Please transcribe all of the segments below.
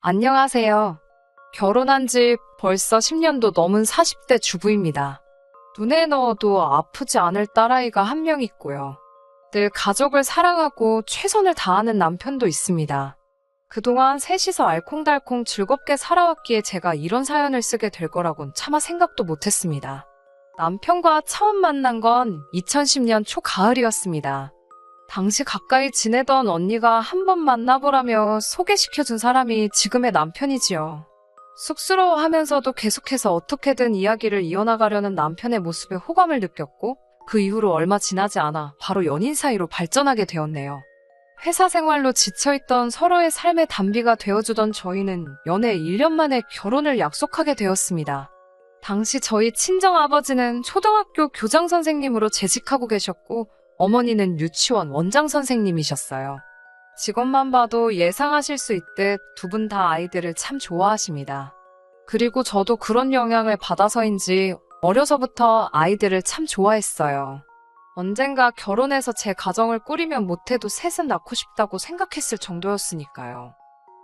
안녕하세요. 결혼한 지 벌써 10년도 넘은 40대 주부입니다. 눈에 넣어도 아프지 않을 딸아이가 한 명 있고요. 늘 가족을 사랑하고 최선을 다하는 남편도 있습니다. 그동안 셋이서 알콩달콩 즐겁게 살아왔기에 제가 이런 사연을 쓰게 될 거라곤 차마 생각도 못했습니다. 남편과 처음 만난 건 2010년 초가을이었습니다. 당시 가까이 지내던 언니가 한번 만나보라며 소개시켜준 사람이 지금의 남편이지요. 쑥스러워하면서도 계속해서 어떻게든 이야기를 이어나가려는 남편의 모습에 호감을 느꼈고 그 이후로 얼마 지나지 않아 바로 연인 사이로 발전하게 되었네요. 회사 생활로 지쳐있던 서로의 삶의 단비가 되어주던 저희는 연애 1년 만에 결혼을 약속하게 되었습니다. 당시 저희 친정아버지는 초등학교 교장 선생님으로 재직하고 계셨고 어머니는 유치원 원장 선생님이셨어요. 직업만 봐도 예상하실 수 있듯 두 분 다 아이들을 참 좋아하십니다. 그리고 저도 그런 영향을 받아서인지 어려서부터 아이들을 참 좋아했어요. 언젠가 결혼해서 제 가정을 꾸리면 못해도 셋은 낳고 싶다고 생각했을 정도였으니까요.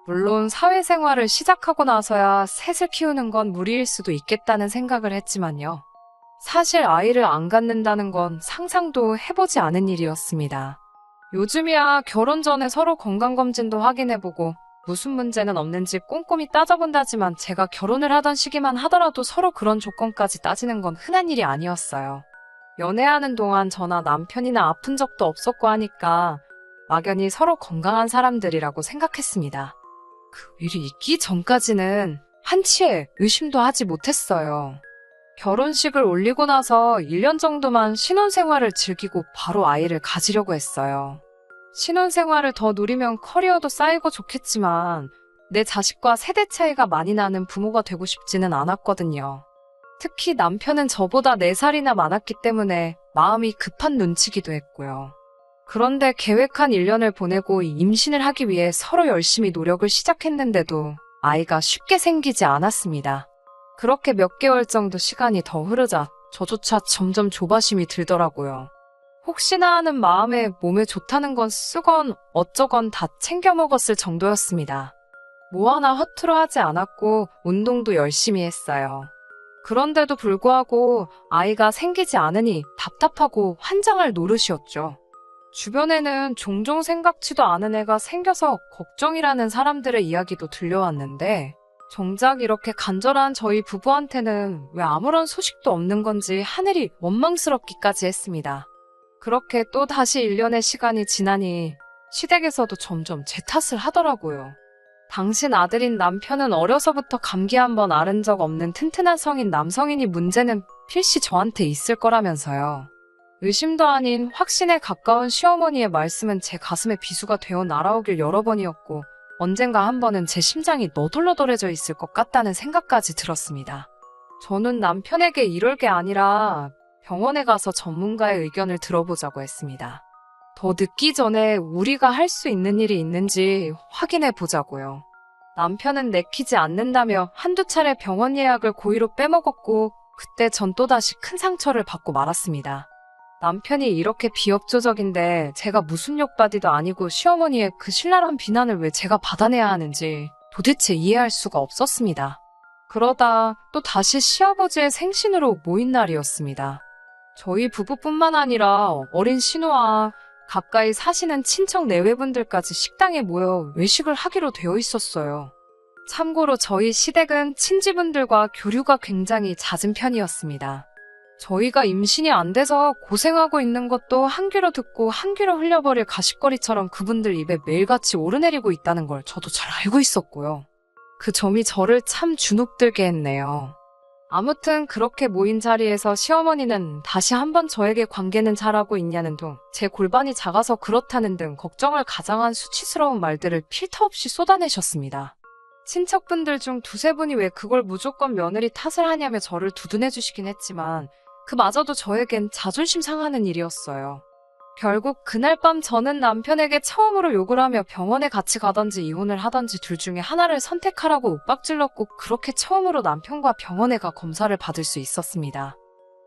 물론 사회생활을 시작하고 나서야 셋을 키우는 건 무리일 수도 있겠다는 생각을 했지만요. 사실 아이를 안 갖는다는 건 상상도 해보지 않은 일이었습니다. 요즘이야 결혼 전에 서로 건강검진도 확인해보고 무슨 문제는 없는지 꼼꼼히 따져본다지만 제가 결혼을 하던 시기만 하더라도 서로 그런 조건까지 따지는 건 흔한 일이 아니었어요. 연애하는 동안 저나 남편이나 아픈 적도 없었고 하니까 막연히 서로 건강한 사람들이라고 생각했습니다. 그 일이 있기 전까지는 한치의 의심도 하지 못했어요. 결혼식을 올리고 나서 1년 정도만 신혼생활을 즐기고 바로 아이를 가지려고 했어요. 신혼생활을 더 누리면 커리어도 쌓이고 좋겠지만 내 자식과 세대 차이가 많이 나는 부모가 되고 싶지는 않았거든요. 특히 남편은 저보다 4살이나 많았기 때문에 마음이 급한 눈치기도 했고요. 그런데 계획한 1년을 보내고 임신을 하기 위해 서로 열심히 노력을 시작했는데도 아이가 쉽게 생기지 않았습니다. 그렇게 몇 개월 정도 시간이 더 흐르자 저조차 점점 조바심이 들더라고요. 혹시나 하는 마음에 몸에 좋다는 건 쓰건 어쩌건 다 챙겨 먹었을 정도였습니다. 뭐 하나 허투루 하지 않았고 운동도 열심히 했어요. 그런데도 불구하고 아이가 생기지 않으니 답답하고 환장할 노릇이었죠. 주변에는 종종 생각지도 않은 애가 생겨서 걱정이라는 사람들의 이야기도 들려왔는데 정작 이렇게 간절한 저희 부부한테는 왜 아무런 소식도 없는 건지 하늘이 원망스럽기까지 했습니다. 그렇게 또 다시 1년의 시간이 지나니 시댁에서도 점점 제 탓을 하더라고요. 당신 아들인 남편은 어려서부터 감기 한번 앓은 적 없는 튼튼한 성인 남성이니 문제는 필시 저한테 있을 거라면서요. 의심도 아닌 확신에 가까운 시어머니의 말씀은 제 가슴에 비수가 되어 날아오길 여러 번이었고 언젠가 한 번은 제 심장이 너덜너덜해져 있을 것 같다는 생각까지 들었습니다. 저는 남편에게 이럴 게 아니라 병원에 가서 전문가의 의견을 들어보자고 했습니다. 더 늦기 전에 우리가 할 수 있는 일이 있는지 확인해 보자고요. 남편은 내키지 않는다며 한두 차례 병원 예약을 고의로 빼먹었고 그때 전 또다시 큰 상처를 받고 말았습니다. 남편이 이렇게 비협조적인데 제가 무슨 욕받이도 아니고 시어머니의 그 신랄한 비난을 왜 제가 받아내야 하는지 도대체 이해할 수가 없었습니다. 그러다 또 다시 시아버지의 생신으로 모인 날이었습니다. 저희 부부뿐만 아니라 어린 신우와 가까이 사시는 친척 내외분들까지 식당에 모여 외식을 하기로 되어 있었어요. 참고로 저희 시댁은 친지분들과 교류가 굉장히 잦은 편이었습니다. 저희가 임신이 안 돼서 고생하고 있는 것도 한 귀로 듣고 한 귀로 흘려버릴 가십거리처럼 그분들 입에 매일같이 오르내리고 있다는 걸 저도 잘 알고 있었고요. 그 점이 저를 참 주눅들게 했네요. 아무튼 그렇게 모인 자리에서 시어머니는 다시 한번 저에게 관계는 잘하고 있냐는 둥, 제 골반이 작아서 그렇다는 등 걱정을 가장한 수치스러운 말들을 필터 없이 쏟아내셨습니다. 친척분들 중 두세 분이 왜 그걸 무조건 며느리 탓을 하냐며 저를 두둔해 주시긴 했지만 그마저도 저에겐 자존심 상하는 일이었어요. 결국 그날 밤 저는 남편에게 처음으로 욕을 하며 병원에 같이 가던지 이혼을 하던지 둘 중에 하나를 선택하라고 윽박질렀고 그렇게 처음으로 남편과 병원에 가 검사를 받을 수 있었습니다.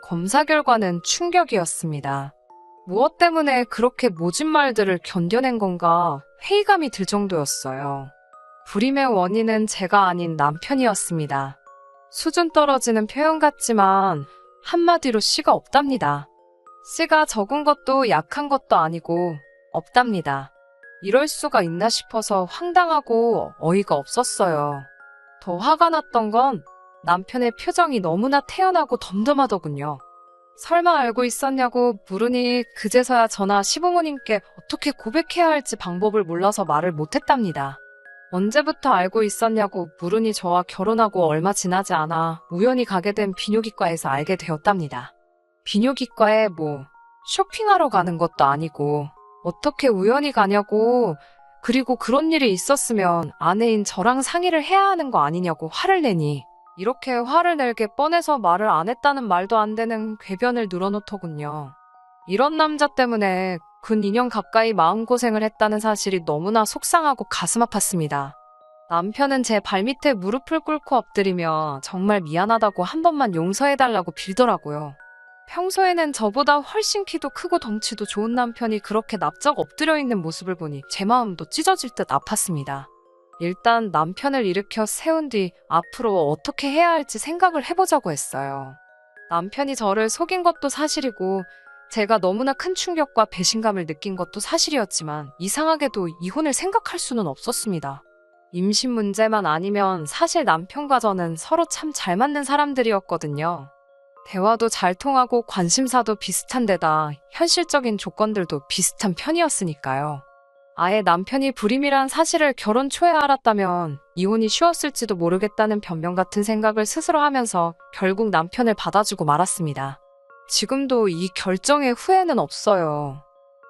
검사 결과는 충격이었습니다. 무엇 때문에 그렇게 모진 말들을 견뎌낸 건가 회의감이 들 정도였어요. 불임의 원인은 제가 아닌 남편이었습니다. 수준 떨어지는 표현 같지만 한마디로 씨가 없답니다. 씨가 적은 것도 약한 것도 아니고 없답니다. 이럴 수가 있나 싶어서 황당하고 어이가 없었어요. 더 화가 났던 건 남편의 표정이 너무나 태연하고 덤덤하더군요. 설마 알고 있었냐고 물으니 그제서야 저나 시부모님께 어떻게 고백해야 할지 방법을 몰라서 말을 못했답니다. 언제부터 알고 있었냐고 물으니 저와 결혼하고 얼마 지나지 않아 우연히 가게 된 비뇨기과에서 알게 되었답니다. 비뇨기과에 쇼핑하러 가는 것도 아니고 어떻게 우연히 가냐고, 그리고 그런 일이 있었으면 아내인 저랑 상의를 해야 하는 거 아니냐고 화를 내니 이렇게 화를 낼게 뻔해서 말을 안 했다는 말도 안 되는 궤변을 늘어놓더군요. 이런 남자 때문에 근 2년 가까이 마음고생을 했다는 사실이 너무나 속상하고 가슴 아팠습니다. 남편은 제 발밑에 무릎을 꿇고 엎드리며 정말 미안하다고 한 번만 용서해달라고 빌더라고요. 평소에는 저보다 훨씬 키도 크고 덩치도 좋은 남편이 그렇게 납작 엎드려 있는 모습을 보니 제 마음도 찢어질 듯 아팠습니다. 일단 남편을 일으켜 세운 뒤 앞으로 어떻게 해야 할지 생각을 해보자고 했어요. 남편이 저를 속인 것도 사실이고 제가 너무나 큰 충격과 배신감을 느낀 것도 사실이었지만 이상하게도 이혼을 생각할 수는 없었습니다. 임신 문제만 아니면 사실 남편과 저는 서로 참 잘 맞는 사람들이었거든요. 대화도 잘 통하고 관심사도 비슷한 데다 현실적인 조건들도 비슷한 편이었으니까요. 아예 남편이 불임이란 사실을 결혼 초에 알았다면 이혼이 쉬웠을지도 모르겠다는 변명 같은 생각을 스스로 하면서 결국 남편을 받아주고 말았습니다. 지금도 이 결정에 후회는 없어요.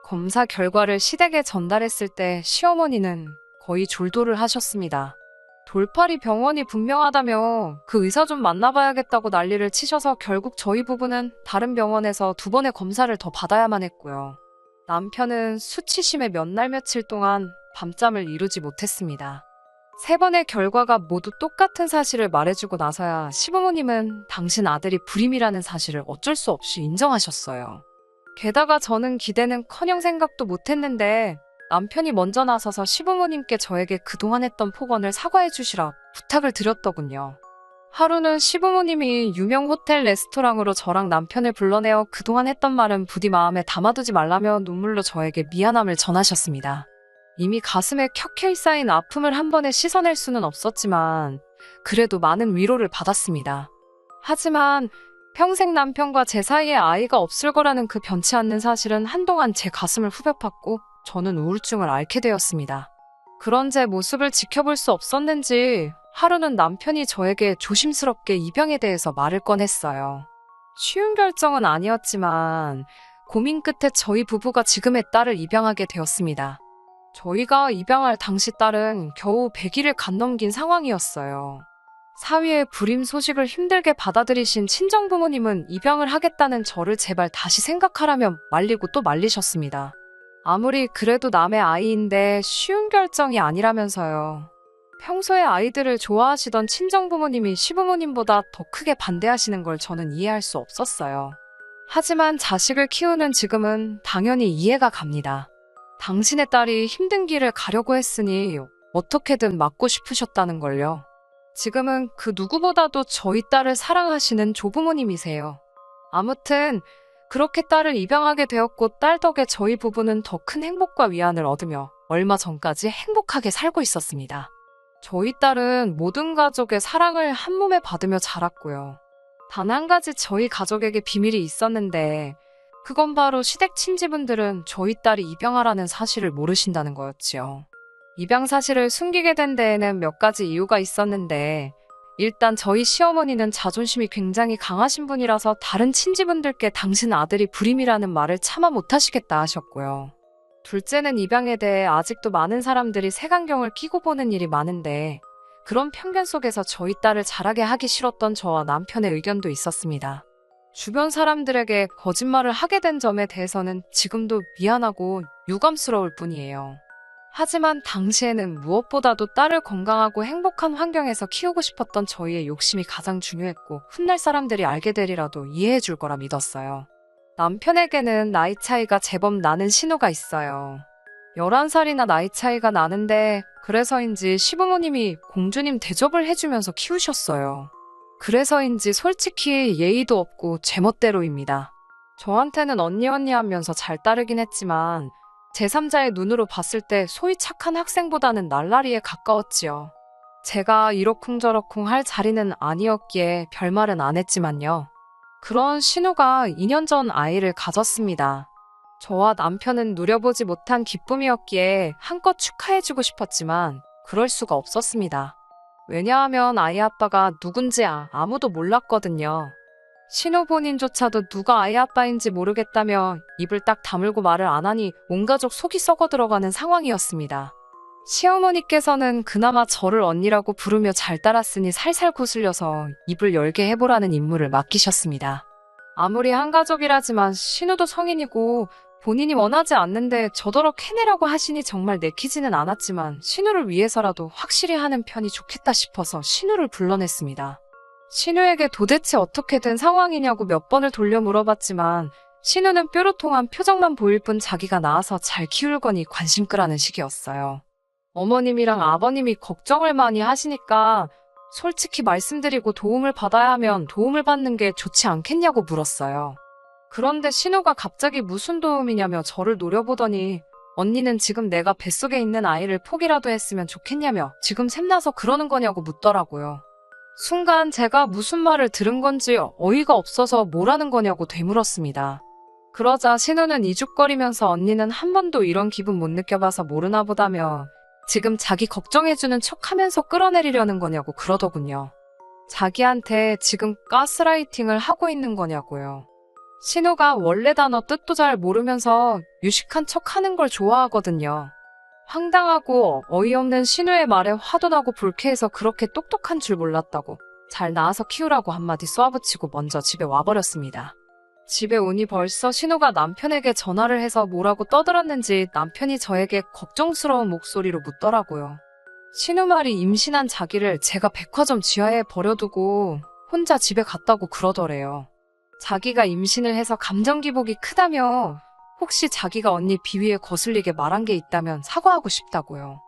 검사 결과를 시댁에 전달했을 때 시어머니는 거의 졸도를 하셨습니다. 돌팔이 병원이 분명하다며 그 의사 좀 만나봐야겠다고 난리를 치셔서 결국 저희 부부는 다른 병원에서 2번의 검사를 더 받아야만 했고요. 남편은 수치심에 몇 날 며칠 동안 밤잠을 이루지 못했습니다. 3번의 결과가 모두 똑같은 사실을 말해주고 나서야 시부모님은 당신 아들이 불임이라는 사실을 어쩔 수 없이 인정하셨어요. 게다가 저는 기대는커녕 생각도 못했는데 남편이 먼저 나서서 시부모님께 저에게 그동안 했던 폭언을 사과해 주시라 부탁을 드렸더군요. 하루는 시부모님이 유명 호텔 레스토랑으로 저랑 남편을 불러내어 그동안 했던 말은 부디 마음에 담아두지 말라며 눈물로 저에게 미안함을 전하셨습니다. 이미 가슴에 켜켜이 쌓인 아픔을 한 번에 씻어낼 수는 없었지만 그래도 많은 위로를 받았습니다. 하지만 평생 남편과 제 사이에 아이가 없을 거라는 그 변치 않는 사실은 한동안 제 가슴을 후벼 팠고 저는 우울증을 앓게 되었습니다. 그런 제 모습을 지켜볼 수 없었는지 하루는 남편이 저에게 조심스럽게 입양에 대해서 말을 꺼냈어요. 쉬운 결정은 아니었지만 고민 끝에 저희 부부가 지금의 딸을 입양하게 되었습니다. 저희가 입양할 당시 딸은 겨우 100일을 갓 넘긴 상황이었어요. 사위의 불임 소식을 힘들게 받아들이신 친정부모님은 입양을 하겠다는 저를 제발 다시 생각하라며 말리고 또 말리셨습니다. 아무리 그래도 남의 아이인데 쉬운 결정이 아니라면서요. 평소에 아이들을 좋아하시던 친정부모님이 시부모님보다 더 크게 반대하시는 걸 저는 이해할 수 없었어요. 하지만 자식을 키우는 지금은 당연히 이해가 갑니다. 당신의 딸이 힘든 길을 가려고 했으니 어떻게든 막고 싶으셨다는 걸요. 지금은 그 누구보다도 저희 딸을 사랑하시는 조부모님이세요. 아무튼 그렇게 딸을 입양하게 되었고 딸 덕에 저희 부부는 더 큰 행복과 위안을 얻으며 얼마 전까지 행복하게 살고 있었습니다. 저희 딸은 모든 가족의 사랑을 한 몸에 받으며 자랐고요. 단 한 가지 저희 가족에게 비밀이 있었는데 그건 바로 시댁 친지분들은 저희 딸이 입양하라는 사실을 모르신다는 거였지요. 입양 사실을 숨기게 된 데에는 몇 가지 이유가 있었는데 일단 저희 시어머니는 자존심이 굉장히 강하신 분이라서 다른 친지분들께 당신 아들이 불임이라는 말을 차마 못하시겠다 하셨고요. 둘째는 입양에 대해 아직도 많은 사람들이 색안경을 끼고 보는 일이 많은데 그런 편견 속에서 저희 딸을 자라게 하기 싫었던 저와 남편의 의견도 있었습니다. 주변 사람들에게 거짓말을 하게 된 점에 대해서는 지금도 미안하고 유감스러울 뿐이에요. 하지만 당시에는 무엇보다도 딸을 건강하고 행복한 환경에서 키우고 싶었던 저희의 욕심이 가장 중요했고 훗날 사람들이 알게 되리라도 이해해 줄 거라 믿었어요. 남편에게는 나이 차이가 제법 나는 신우가 있어요. 11살이나 나이 차이가 나는데 그래서인지 시부모님이 공주님 대접을 해주면서 키우셨어요. 그래서인지 솔직히 예의도 없고 제멋대로입니다. 저한테는 언니 하면서 잘 따르긴 했지만 제3자의 눈으로 봤을 때 소위 착한 학생보다는 날라리에 가까웠지요. 제가 이러쿵저러쿵 할 자리는 아니었기에 별말은 안 했지만요. 그런 신우가 2년 전 아이를 가졌습니다. 저와 남편은 누려보지 못한 기쁨이었기에 한껏 축하해주고 싶었지만 그럴 수가 없었습니다. 왜냐하면 아이 아빠가 누군지 아무도 몰랐거든요. 신우 본인조차도 누가 아이 아빠인지 모르겠다며 입을 딱 다물고 말을 안 하니 온 가족 속이 썩어 들어가는 상황이었습니다. 시어머니께서는 그나마 저를 언니라고 부르며 잘 따랐으니 살살 거슬려서 입을 열게 해보라는 임무를 맡기셨습니다. 아무리 한가족이라지만 신우도 성인이고 본인이 원하지 않는데 저더러 해내라고 하시니 정말 내키지는 않았지만 신우를 위해서라도 확실히 하는 편이 좋겠다 싶어서 신우를 불러냈습니다. 신우에게 도대체 어떻게 된 상황이냐고 몇 번을 돌려 물어봤지만 신우는 뾰로통한 표정만 보일 뿐 자기가 낳아서 잘 키울 거니 관심 끄라는 식이었어요. 어머님이랑 아버님이 걱정을 많이 하시니까 솔직히 말씀드리고 도움을 받아야 하면 도움을 받는 게 좋지 않겠냐고 물었어요. 그런데 신우가 갑자기 무슨 도움이냐며 저를 노려보더니 언니는 지금 내가 뱃속에 있는 아이를 포기라도 했으면 좋겠냐며 지금 샘나서 그러는 거냐고 묻더라고요. 순간 제가 무슨 말을 들은 건지 어이가 없어서 뭐라는 거냐고 되물었습니다. 그러자 신우는 이죽거리면서 언니는 한 번도 이런 기분 못 느껴봐서 모르나 보다며 지금 자기 걱정해주는 척하면서 끌어내리려는 거냐고 그러더군요. 자기한테 지금 가스라이팅을 하고 있는 거냐고요. 신우가 원래 단어 뜻도 잘 모르면서 유식한 척하는 걸 좋아하거든요. 황당하고 어이없는 신우의 말에 화도 나고 불쾌해서 그렇게 똑똑한 줄 몰랐다고 잘 낳아서 키우라고 한마디 쏘아붙이고 먼저 집에 와버렸습니다. 집에 오니 벌써 신우가 남편에게 전화를 해서 뭐라고 떠들었는지 남편이 저에게 걱정스러운 목소리로 묻더라고요. 신우 말이 임신한 자기를 제가 백화점 지하에 버려두고 혼자 집에 갔다고 그러더래요. 자기가 임신을 해서 감정 기복이 크다며 혹시 자기가 언니 비위에 거슬리게 말한 게 있다면 사과하고 싶다고요.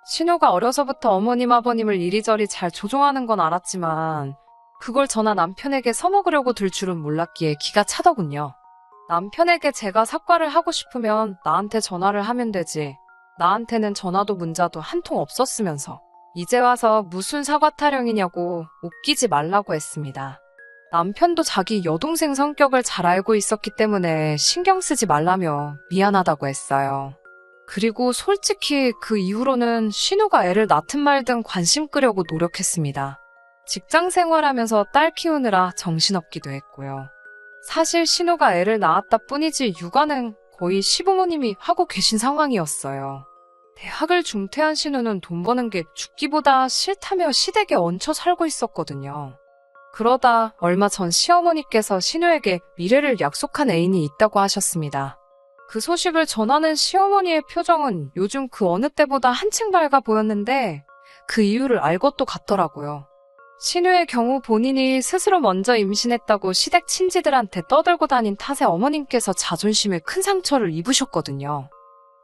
신우가 어려서부터 어머님 아버님을 이리저리 잘 조종하는 건 알았지만 그걸 저나 남편에게 써먹으려고 들 줄은 몰랐기에 기가 차더군요. 남편에게 제가 사과를 하고 싶으면 나한테 전화를 하면 되지. 나한테는 전화도 문자도 한 통 없었으면서 이제 와서 무슨 사과 타령이냐고 웃기지 말라고 했습니다. 남편도 자기 여동생 성격을 잘 알고 있었기 때문에 신경 쓰지 말라며 미안하다고 했어요. 그리고 솔직히 그 이후로는 신우가 애를 낳든 말든 관심 끄려고 노력했습니다. 직장 생활하면서 딸 키우느라 정신없기도 했고요. 사실 신우가 애를 낳았다 뿐이지 육아는 거의 시부모님이 하고 계신 상황이었어요. 대학을 중퇴한 신우는 돈 버는 게 죽기보다 싫다며 시댁에 얹혀 살고 있었거든요. 그러다 얼마 전 시어머니께서 신우에게 미래를 약속한 애인이 있다고 하셨습니다. 그 소식을 전하는 시어머니의 표정은 요즘 그 어느 때보다 한층 밝아 보였는데 그 이유를 알 것도 같더라고요. 신우의 경우 본인이 스스로 먼저 임신했다고 시댁 친지들한테 떠들고 다닌 탓에 어머님께서 자존심에 큰 상처를 입으셨거든요.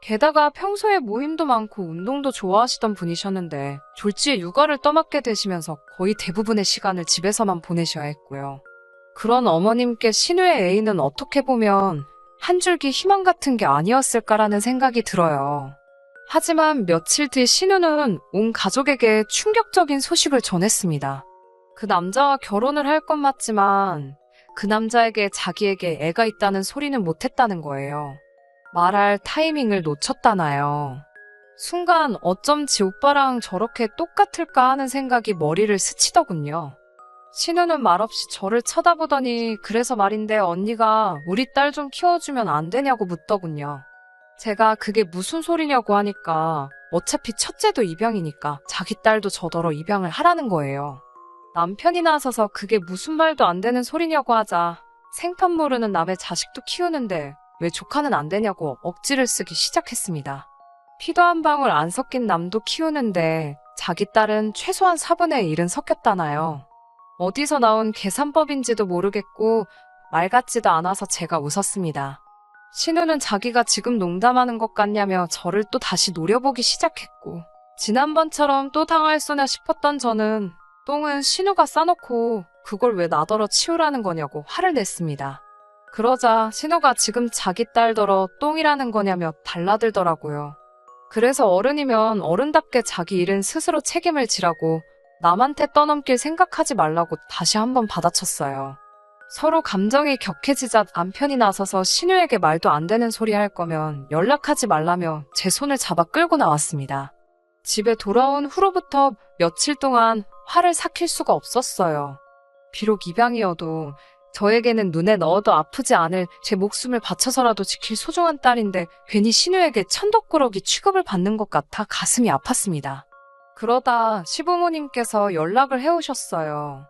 게다가 평소에 모임도 많고 운동도 좋아하시던 분이셨는데 졸지에 육아를 떠맡게 되시면서 거의 대부분의 시간을 집에서만 보내셔야 했고요. 그런 어머님께 신우의 애인은 어떻게 보면 한 줄기 희망 같은 게 아니었을까라는 생각이 들어요. 하지만 며칠 뒤 신우는 온 가족에게 충격적인 소식을 전했습니다. 그 남자와 결혼을 할 건 맞지만 그 남자에게 자기에게 애가 있다는 소리는 못했다는 거예요. 말할 타이밍을 놓쳤다나요. 순간 어쩜 지 오빠랑 저렇게 똑같을까 하는 생각이 머리를 스치더군요. 신우는 말없이 저를 쳐다보더니 그래서 말인데 언니가 우리 딸 좀 키워주면 안 되냐고 묻더군요. 제가 그게 무슨 소리냐고 하니까 어차피 첫째도 입양이니까 자기 딸도 저더러 입양을 하라는 거예요. 남편이 나서서 그게 무슨 말도 안 되는 소리냐고 하자 생판 모르는 남의 자식도 키우는데 왜 조카는 안 되냐고 억지를 쓰기 시작했습니다. 피도 한 방울 안 섞인 남도 키우는데 자기 딸은 최소한 4분의 1은 섞였다나요. 어디서 나온 계산법인지도 모르겠고 말 같지도 않아서 제가 웃었습니다. 신우는 자기가 지금 농담하는 것 같냐며 저를 또 다시 노려보기 시작했고, 지난번처럼 또 당할 소냐 싶었던 저는 똥은 신우가 싸놓고 그걸 왜 나더러 치우라는 거냐고 화를 냈습니다. 그러자 신우가 지금 자기 딸더러 똥이라는 거냐며 달라들더라고요. 그래서 어른이면 어른답게 자기 일은 스스로 책임을 지라고 남한테 떠넘길 생각하지 말라고 다시 한번 받아쳤어요. 서로 감정이 격해지자 남편이 나서서 신우에게 말도 안 되는 소리 할 거면 연락하지 말라며 제 손을 잡아 끌고 나왔습니다. 집에 돌아온 후로부터 며칠 동안 화를 삭힐 수가 없었어요. 비록 입양이어도 저에게는 눈에 넣어도 아프지 않을 제 목숨을 바쳐서라도 지킬 소중한 딸인데 괜히 신우에게 천덕꾸러기 취급을 받는 것 같아 가슴이 아팠습니다. 그러다 시부모님께서 연락을 해오셨어요.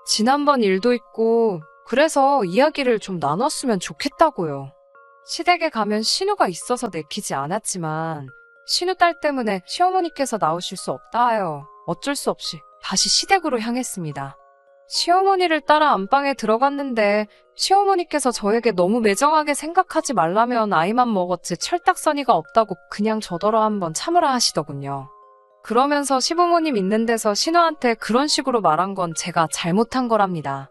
지난번 일도 있고 그래서 이야기를 좀 나눴으면 좋겠다고요. 시댁에 가면 신우가 있어서 내키지 않았지만 신우 딸 때문에 시어머니께서 나오실 수 없다 하여 어쩔 수 없이 다시 시댁으로 향했습니다. 시어머니를 따라 안방에 들어갔는데 시어머니께서 저에게 너무 매정하게 생각하지 말라면 아이만 먹었지 철딱서니가 없다고 그냥 저더러 한번 참으라 하시더군요. 그러면서 시부모님 있는 데서 신우한테 그런 식으로 말한 건 제가 잘못한 거랍니다.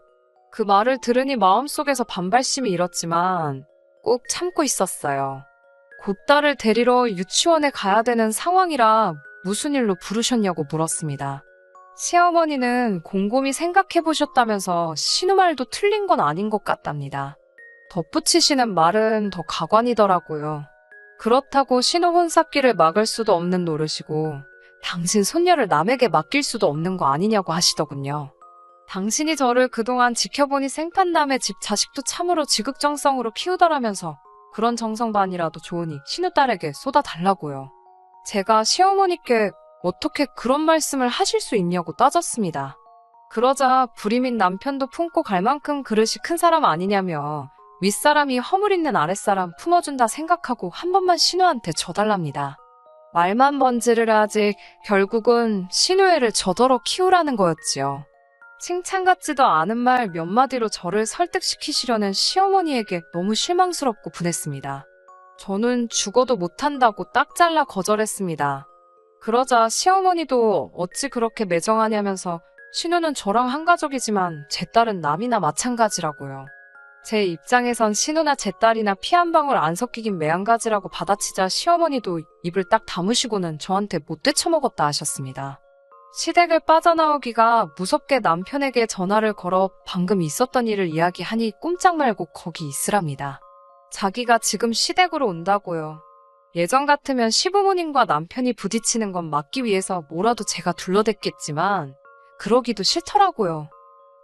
그 말을 들으니 마음속에서 반발심이 일었지만 꼭 참고 있었어요. 곧 딸을 데리러 유치원에 가야 되는 상황이라 무슨 일로 부르셨냐고 물었습니다. 시어머니는 곰곰이 생각해보셨다면서 신우 말도 틀린 건 아닌 것 같답니다. 덧붙이시는 말은 더 가관이더라고요. 그렇다고 신우 혼삽기를 막을 수도 없는 노릇이고 당신 손녀를 남에게 맡길 수도 없는 거 아니냐고 하시더군요. 당신이 저를 그동안 지켜보니 생판남의 집 자식도 참으로 지극정성으로 키우더라면서 그런 정성반이라도 좋으니 신우 딸에게 쏟아달라고요. 제가 시어머니께 어떻게 그런 말씀을 하실 수 있냐고 따졌습니다. 그러자 불임인 남편도 품고 갈 만큼 그릇이 큰 사람 아니냐며 윗사람이 허물 있는 아랫사람 품어준다 생각하고 한 번만 신우한테 져달랍니다. 말만 번지를 하지 결국은 신우애를 저더러 키우라는 거였지요. 칭찬 같지도 않은 말 몇 마디로 저를 설득시키시려는 시어머니에게 너무 실망스럽고 분했습니다. 저는 죽어도 못한다고 딱 잘라 거절했습니다. 그러자 시어머니도 어찌 그렇게 매정하냐면서 신우는 저랑 한 가족이지만 제 딸은 남이나 마찬가지라고요. 제 입장에선 신우나 제 딸이나 피 한 방울 안 섞이긴 매한가지라고 받아치자 시어머니도 입을 딱 다무시고는 저한테 못 되쳐먹었다 하셨습니다. 시댁을 빠져나오기가 무섭게 남편에게 전화를 걸어 방금 있었던 일을 이야기하니 꼼짝 말고 거기 있으랍니다. 자기가 지금 시댁으로 온다고요. 예전 같으면 시부모님과 남편이 부딪히는 건 막기 위해서 뭐라도 제가 둘러댔겠지만 그러기도 싫더라고요.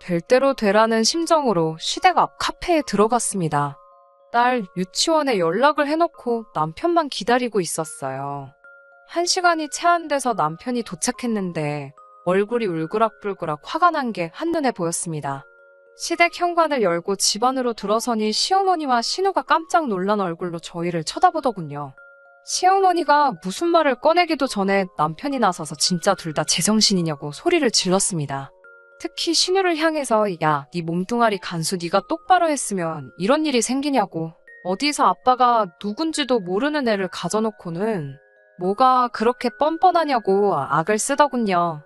될 대로 되라는 심정으로 시댁 앞 카페에 들어갔습니다. 딸 유치원에 연락을 해놓고 남편만 기다리고 있었어요. 1시간이 채 안 돼서 남편이 도착했는데 얼굴이 울그락불그락 화가 난 게 한눈에 보였습니다. 시댁 현관을 열고 집 안으로 들어서니 시어머니와 신우가 깜짝 놀란 얼굴로 저희를 쳐다보더군요. 시어머니가 무슨 말을 꺼내기도 전에 남편이 나서서 진짜 둘 다 제정신이냐고 소리를 질렀습니다. 특히 신우를 향해서 야, 네 몸뚱아리 간수 네가 똑바로 했으면 이런 일이 생기냐고 어디서 아빠가 누군지도 모르는 애를 가져놓고는 뭐가 그렇게 뻔뻔하냐고 악을 쓰더군요.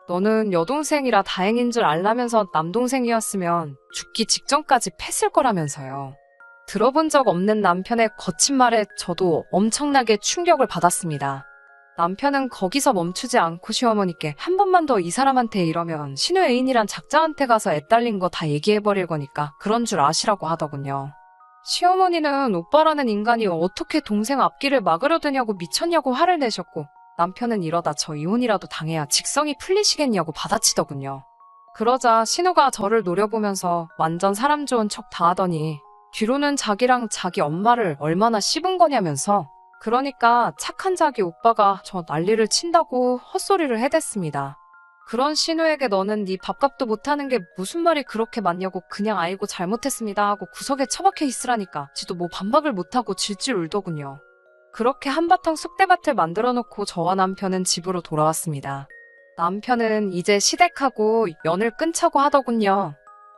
너는 여동생이라 다행인 줄 알라면서 남동생이었으면 죽기 직전까지 팼을 거라면서요. 들어본 적 없는 남편의 거친 말에 저도 엄청나게 충격을 받았습니다. 남편은 거기서 멈추지 않고 시어머니께 한 번만 더 이 사람한테 이러면 신우 애인이란 작자한테 가서 애 딸린 거 다 얘기해버릴 거니까 그런 줄 아시라고 하더군요. 시어머니는 오빠라는 인간이 어떻게 동생 앞길을 막으려 드냐고 미쳤냐고 화를 내셨고 남편은 이러다 저 이혼이라도 당해야 직성이 풀리시겠냐고 받아치더군요. 그러자 신우가 저를 노려보면서 완전 사람 좋은 척 다 하더니 뒤로는 자기랑 자기 엄마를 얼마나 씹은 거냐면서 그러니까 착한 자기 오빠가 저 난리를 친다고 헛소리를 해댔습니다. 그런 신우에게 너는 네 밥값도 못하는 게 무슨 말이 그렇게 많냐고 그냥 아이고 잘못했습니다 하고 구석에 처박혀 있으라니까 지도 뭐 반박을 못하고 질질 울더군요. 그렇게 한바탕 쑥대밭을 만들어 놓고 저와 남편은 집으로 돌아왔습니다. 남편은 이제 시댁하고 연을 끊자고 하더군요.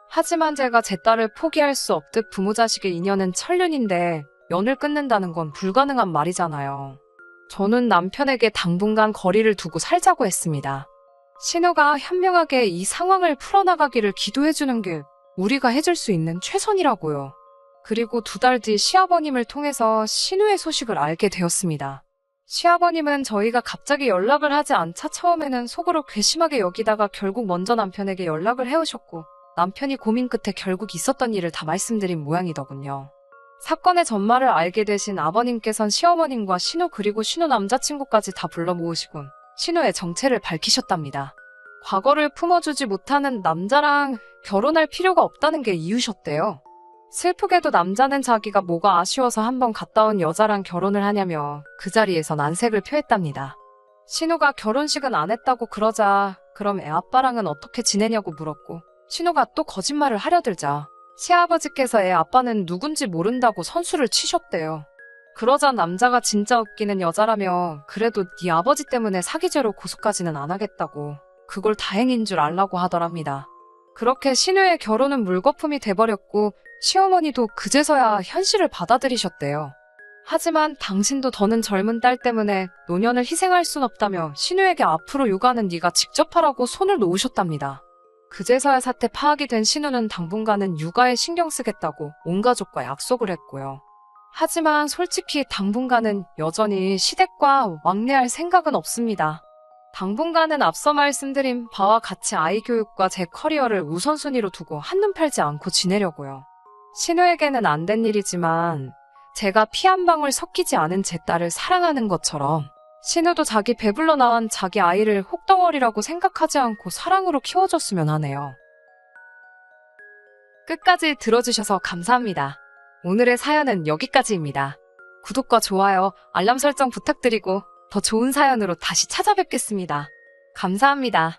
하지만 제가 제 딸을 포기할 수 없듯 부모 자식의 인연은 천륜인데 연을 끊는다는 건 불가능한 말이잖아요. 저는 남편에게 당분간 거리를 두고 살자고 했습니다. 신우가 현명하게 이 상황을 풀어나가기를 기도해주는 게 우리가 해줄 수 있는 최선이라고요. 그리고 2달 뒤 시아버님을 통해서 신우의 소식을 알게 되었습니다. 시아버님은 저희가 갑자기 연락을 하지 않자 처음에는 속으로 괘씸하게 여기다가 결국 먼저 남편에게 연락을 해오셨고 남편이 고민 끝에 결국 있었던 일을 다 말씀드린 모양이더군요. 사건의 전말을 알게 되신 아버님께선 시어머님과 신우 그리고 신우 남자친구까지 다 불러 모으시곤 신우의 정체를 밝히셨답니다. 과거를 품어주지 못하는 남자랑 결혼할 필요가 없다는 게 이유셨대요. 슬프게도 남자는 자기가 뭐가 아쉬워서 한번 갔다 온 여자랑 결혼을 하냐며 그 자리에서 난색을 표했답니다. 신우가 결혼식은 안 했다고 그러자 그럼 애 아빠랑은 어떻게 지내냐고 물었고 신우가 또 거짓말을 하려들자 시아버지께서 애 아빠는 누군지 모른다고 선수를 치셨대요. 그러자 남자가 진짜 웃기는 여자라며 그래도 네 아버지 때문에 사기죄로 고소까지는 안 하겠다고 그걸 다행인 줄 알라고 하더랍니다. 그렇게 신우의 결혼은 물거품이 돼버렸고 시어머니도 그제서야 현실을 받아들이셨대요. 하지만 당신도 더는 젊은 딸 때문에 노년을 희생할 순 없다며 신우에게 앞으로 육아는 네가 직접 하라고 손을 놓으셨답니다. 그제서야 사태 파악이 된 신우는 당분간은 육아에 신경 쓰겠다고 온 가족과 약속을 했고요. 하지만 솔직히 당분간은 여전히 시댁과 왕래할 생각은 없습니다. 당분간은 앞서 말씀드린 바와 같이 아이 교육과 제 커리어를 우선순위로 두고 한눈 팔지 않고 지내려고요. 신우에게는 안 된 일이지만 제가 피 한 방울 섞이지 않은 제 딸을 사랑하는 것처럼 신우도 자기 배불러 낳은 자기 아이를 혹덩어리라고 생각하지 않고 사랑으로 키워줬으면 하네요. 끝까지 들어주셔서 감사합니다. 오늘의 사연은 여기까지입니다. 구독과 좋아요, 알람 설정 부탁드리고 더 좋은 사연으로 다시 찾아뵙겠습니다. 감사합니다.